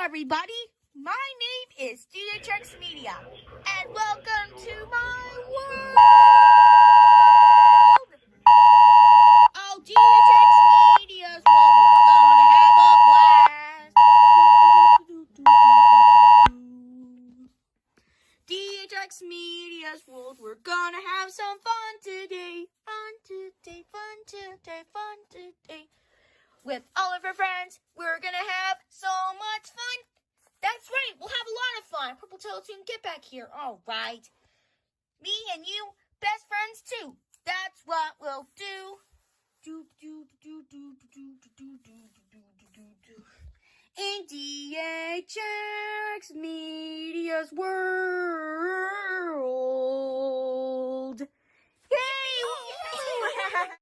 everybody. My name is DHX Media, and welcome to my world. Oh, DHX Media's world, we're gonna have a blast. DHX Media's world, we're gonna have some fun today. Fun today, fun today, fun today. With all of our friends, we're gonna have so much fun. That's right, we'll have a lot of fun. Purple Teletoon, get back here. All right. Me and you, best friends too. That's what we'll do. In DHX Media's world.